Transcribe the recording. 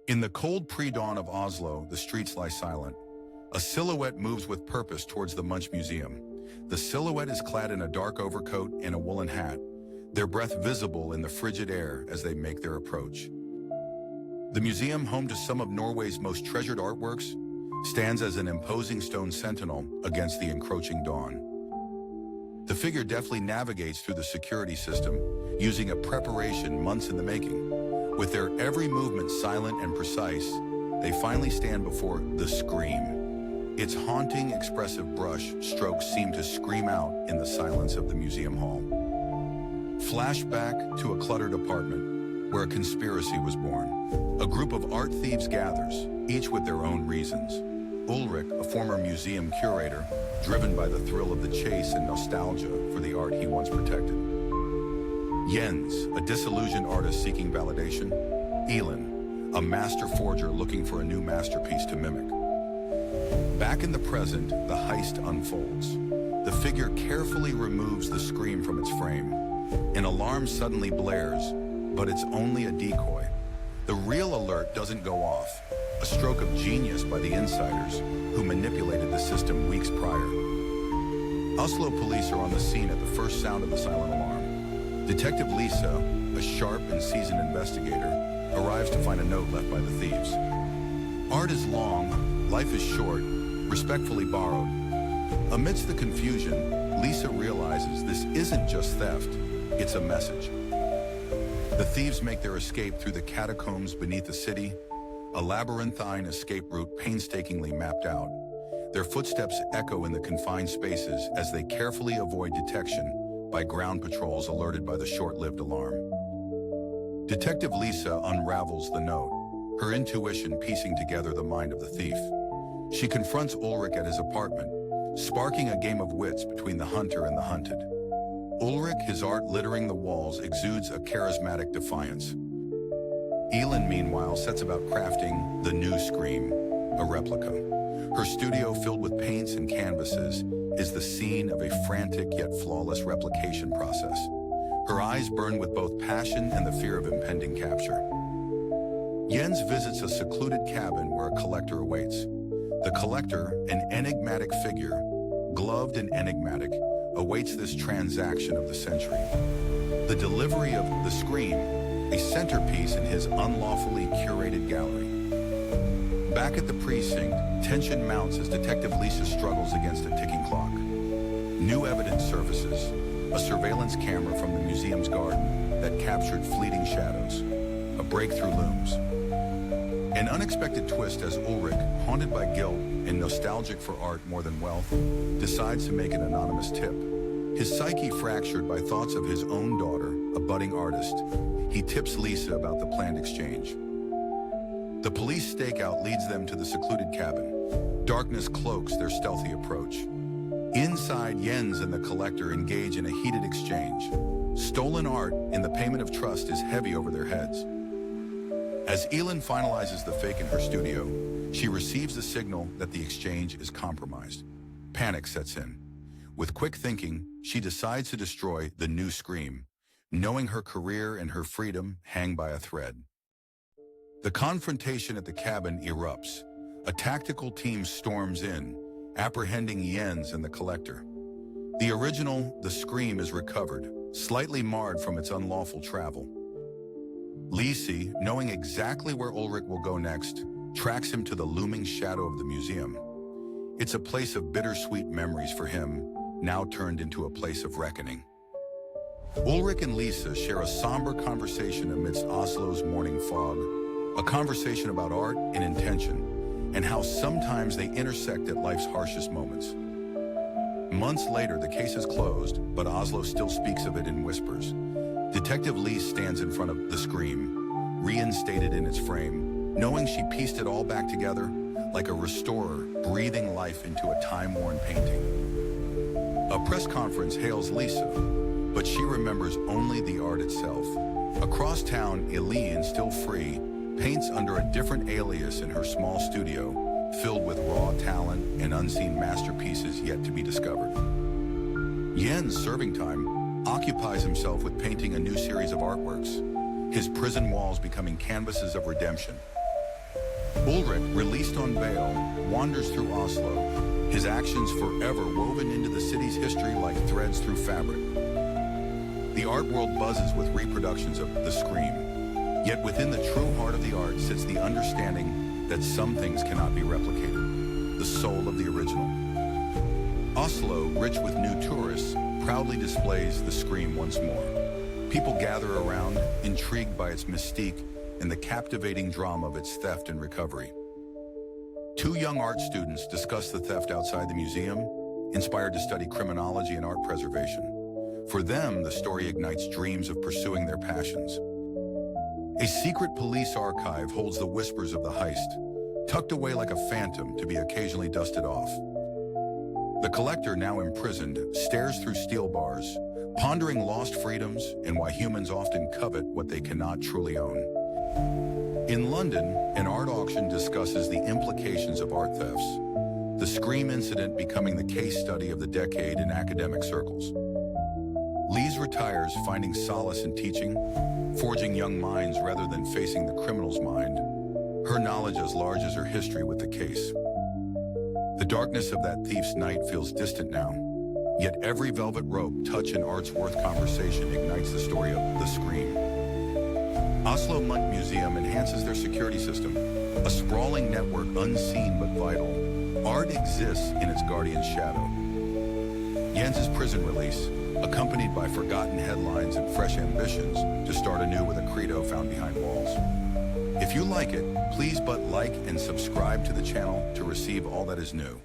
In the cold pre-dawn of Oslo, the streets lie silent. A silhouette moves with purpose towards the Munch Museum. The silhouette is clad in a dark overcoat and a woolen hat, their breath visible in the frigid air as they make their approach. The museum, home to some of Norway's most treasured artworks, stands as an imposing stone sentinel against the encroaching dawn. The figure deftly navigates through the security system, using a preparation months in the making. With their every movement silent and precise, they finally stand before the Scream. Its haunting, expressive brush strokes seem to scream out in the silence of the museum hall. Flashback to a cluttered apartment where a conspiracy was born. A group of art thieves gathers, each with their own reasons. Ulrich, a former museum curator, driven by the thrill of the chase and nostalgia for the art he once protected. Jens, a disillusioned artist seeking validation. Elin, a master forger looking for a new masterpiece to mimic. Back in the present, the heist unfolds. The figure carefully removes the Scream from its frame. An alarm suddenly blares, but it's only a decoy. The real alert doesn't go off, a stroke of genius by the insiders who manipulated the system weeks prior. Oslo police are on the scene at the first sound of the silent alarm. Detective Lise, a sharp and seasoned investigator, arrives to find a note left by the thieves. Art is long, life is short, respectfully borrowed. Amidst the confusion, Lisa realizes this isn't just theft, it's a message. The thieves make their escape through the catacombs beneath the city, a labyrinthine escape route painstakingly mapped out. Their footsteps echo in the confined spaces as they carefully avoid detection by ground patrols alerted by the short-lived alarm. Detective Lisa unravels the note, her intuition piecing together the mind of the thief. She confronts Ulrich at his apartment, sparking a game of wits between the hunter and the hunted. Ulrich, his art littering the walls, exudes a charismatic defiance. Elin, meanwhile, sets about crafting the new Scream, a replica. Her studio, filled with paints and canvases, is the scene of a frantic yet flawless replication process. Her eyes burn with both passion and the fear of impending capture. Jens visits a secluded cabin where a collector awaits. The collector, an enigmatic figure, gloved and enigmatic, awaits this transaction of the century. The delivery of the Scream, a centerpiece in his unlawfully curated gallery. Back at the precinct, tension mounts as Detective Lisa struggles against a ticking clock. New evidence surfaces, a surveillance camera from the museum's garden that captured fleeting shadows. A breakthrough looms. An unexpected twist as Ulrich, haunted by guilt and nostalgic for art more than wealth, decides to make an anonymous tip. His psyche fractured by thoughts of his own daughter, a budding artist, he tips Lisa about the planned exchange. The police stakeout leads them to the secluded cabin. Darkness cloaks their stealthy approach. Inside, Jens and the collector engage in a heated exchange. Stolen art and the payment of trust is heavy over their heads. As Elin finalizes the fake in her studio, she receives the signal that the exchange is compromised. Panic sets in. With quick thinking, she decides to destroy the new Scream, knowing her career and her freedom hang by a thread. The confrontation at the cabin erupts. A tactical team storms in, apprehending Jens and the collector. The original, the Scream, is recovered, slightly marred from its unlawful travel. Lise, knowing exactly where Ulrich will go next, tracks him to the looming shadow of the museum. It's a place of bittersweet memories for him, now turned into a place of reckoning. Ulrich and Lisa share a somber conversation amidst Oslo's morning fog, a conversation about art and intention, and how sometimes they intersect at life's harshest moments. Months later, the case is closed, but Oslo still speaks of it in whispers. Detective Lise stands in front of the Scream, reinstated in its frame, knowing she pieced it all back together like a restorer breathing life into a time-worn painting. A press conference hails Lisa, but she remembers only the art itself. Across town, Elin, still free, paints under a different alias in her small studio, filled with raw talent and unseen masterpieces yet to be discovered. Jens, serving time, occupies himself with painting a new series of artworks, his prison walls becoming canvases of redemption. Ulrich, released on bail, wanders through Oslo, his actions forever woven into the city's history like threads through fabric. The art world buzzes with reproductions of The Scream, yet within the true heart of the art sits the understanding that some things cannot be replicated, the soul of the original. Oslo, rich with new tourists, proudly displays The Scream once more. People gather around, intrigued by its mystique and the captivating drama of its theft and recovery. Two young art students discuss the theft outside the museum, inspired to study criminology and art preservation. For them, the story ignites dreams of pursuing their passions. A secret police archive holds the whispers of the heist, tucked away like a phantom to be occasionally dusted off. The collector, now imprisoned, stares through steel bars, pondering lost freedoms and why humans often covet what they cannot truly own. In London, an art auction discusses the implications of art thefts, the Scream incident becoming the case study of the decade in academic circles. Lise retires, finding solace in teaching, forging young minds rather than facing the criminal's mind, her knowledge as large as her history with the case. The darkness of that thief's night feels distant now, yet every velvet rope, touch, and art's worth conversation ignites the story of The Scream. Oslo Munch Museum enhances their security system, a sprawling network unseen but vital. Art exists in its guardian's shadow. Jens's prison release, accompanied by forgotten headlines and fresh ambitions to start anew with a credo found behind walls. If you like it, please like and subscribe to the channel to receive all that is new.